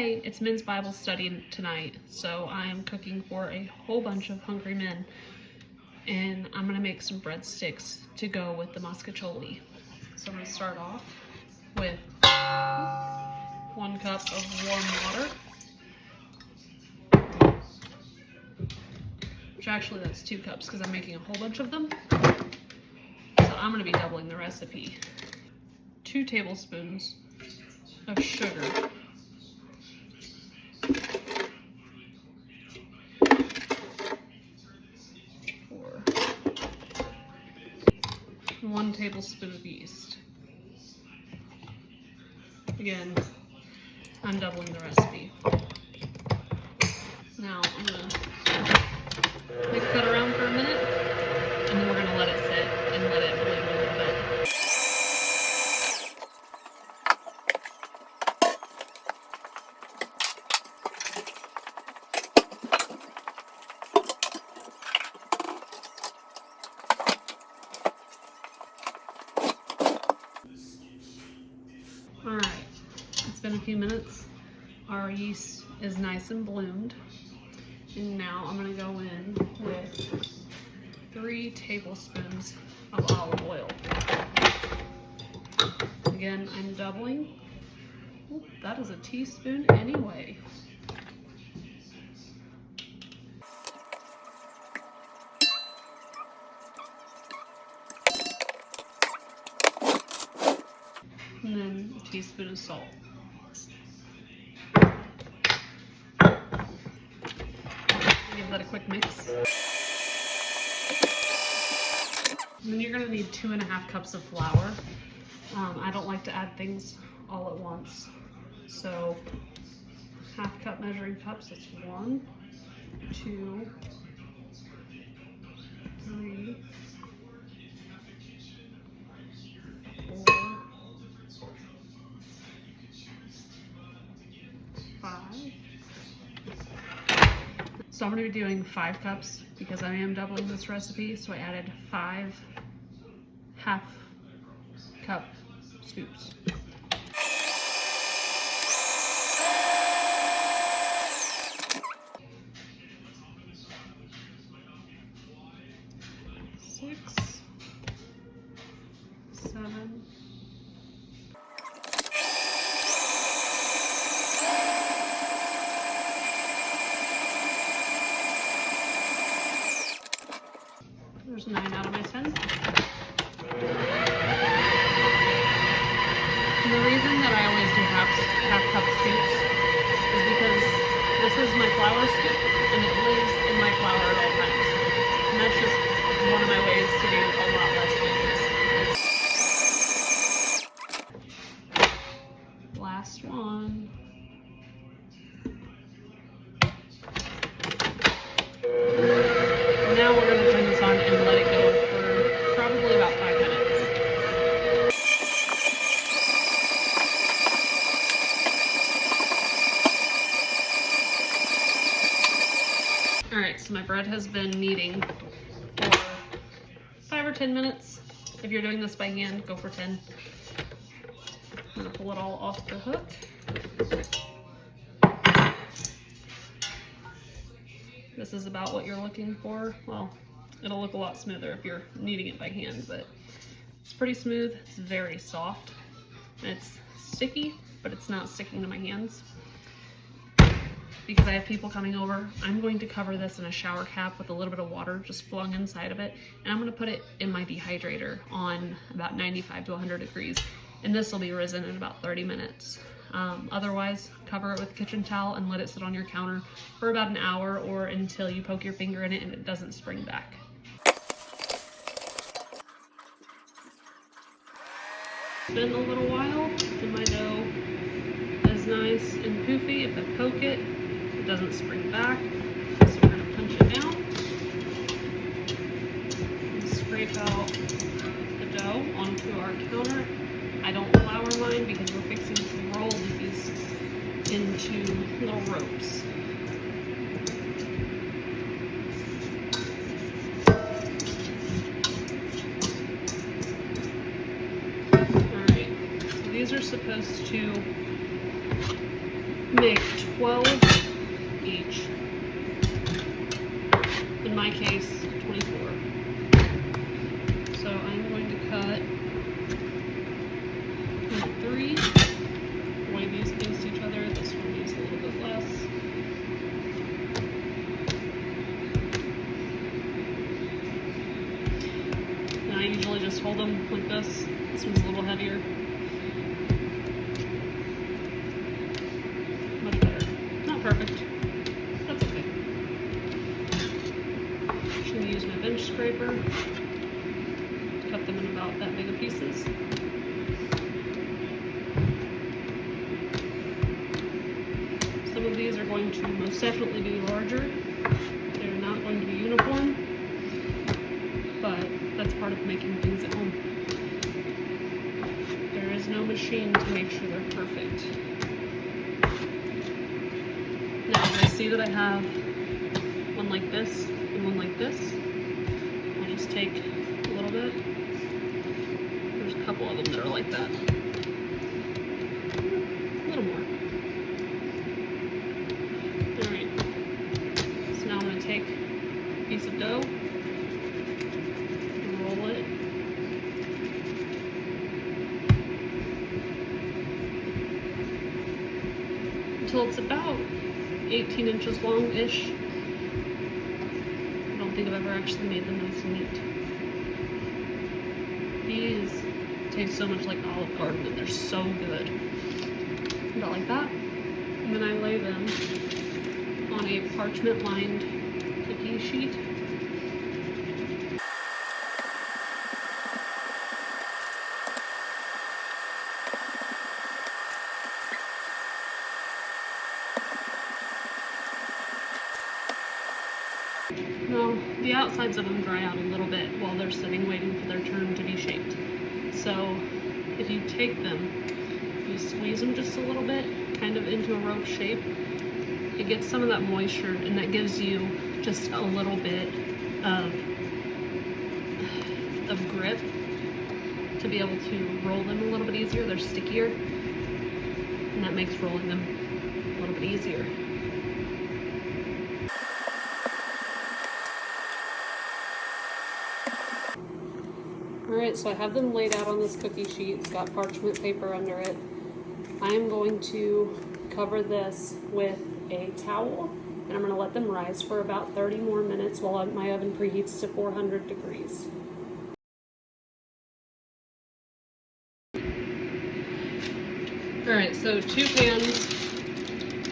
Hey, it's men's Bible study tonight, so I am cooking for a whole bunch of hungry men, and I'm gonna make some breadsticks to go with the muscatoli. So I'm gonna start off with 1 cup of warm water, which actually that's 2 cups because I'm making a whole bunch of them. So I'm gonna be doubling the recipe. 2 tablespoons of sugar. 1 tablespoon of yeast. Again, I'm doubling the recipe. Now I'm gonna mix that around for a minute, and then we're gonna let it sit and let it bleed a little bit. Alright, it's been a few minutes. Our yeast is nice and bloomed. And now I'm going to go in with 3 tablespoons of olive oil. Again, I'm doubling. Oop, that is a teaspoon anyway. And then a teaspoon of salt. Give that a quick mix. And then you're going to need 2.5 cups of flour. I don't like to add things all at once. So 1/2 cup measuring cups, that's 1, 2, 3, 4, 5. So I'm going to be doing 5 cups because I am doubling this recipe. So I added 5 1/2 cup scoops. Six, 7. There's 9 out of my 10. And the reason that I always do half cup scoops is because this is my flour scoop and it lives in my flour at all times. And that's just one of my ways to do a lot less dishes. Last one. Now we're going to turn this on and let it go for probably about 5 minutes. Alright, so my bread has been kneading for 5 or 10 minutes. If you're doing this by hand, go for 10. I'm going to pull it all off the hook. This is about what you're looking for. Well, it'll look a lot smoother if you're kneading it by hand, but it's pretty smooth. It's very soft. And it's sticky, but it's not sticking to my hands. Because I have people coming over, I'm going to cover this in a shower cap with a little bit of water just flung inside of it. And I'm going to put it in my dehydrator on about 95 to 100 degrees. And this will be risen in about 30 minutes. Otherwise, cover it with a kitchen towel and let it sit on your counter for about an hour or until you poke your finger in it and it doesn't spring back. It's been a little while and my dough is nice and poofy. If I poke it, it doesn't spring back. So we're going to punch it down and scrape out the dough onto our counter. I don't flour mine because we're fixing to roll these into little ropes. Alright, so these are supposed to make 12 each. In my case, 24. So I'm going to cut 3. Weigh these against each other. This one needs a little bit less. And I usually just hold them like this. This one's a little heavier. Much better. Not perfect. That's okay. Just gonna use my bench scraper to cut them in about that big of pieces. Some of these are going to most definitely be larger. They're not going to be uniform, but that's part of making things at home. There is no machine to make sure they're perfect. Now, if I see that I have one like this and one like this, I'll just take a little bit. There's a couple of them that are like that. A little more. Alright. So now I'm going to take a piece of dough and roll it. Until it's about 18 inches long-ish. I don't think I've ever actually made them nice and neat. These taste so much like Olive Garden and they're so good. About like that. And then I lay them on a parchment-lined cookie sheet. Now, the outsides of them dry out a little bit while they're sitting waiting for their turn to be shaped. So if you take them, you squeeze them just a little bit, kind of into a rough shape, it gets some of that moisture and that gives you just a little bit of grip to be able to roll them a little bit easier. They're stickier and that makes rolling them a little bit easier. Alright, so I have them laid out on this cookie sheet. It's got parchment paper under it. I am going to cover this with a towel and I'm going to let them rise for about 30 more minutes while my oven preheats to 400 degrees. Alright, so 2 pans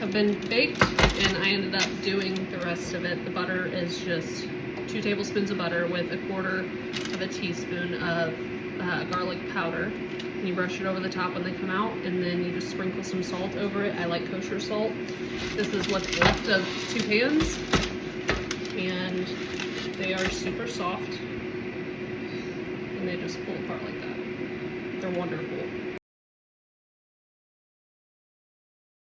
have been baked and I ended up doing the rest of it. The butter is just 2 tablespoons of butter with 1/4 of a teaspoon of garlic powder. And you brush it over the top when they come out and then you just sprinkle some salt over it. I like kosher salt. This is what's left of 2 pans and they are super soft and they just pull apart like that. They're wonderful.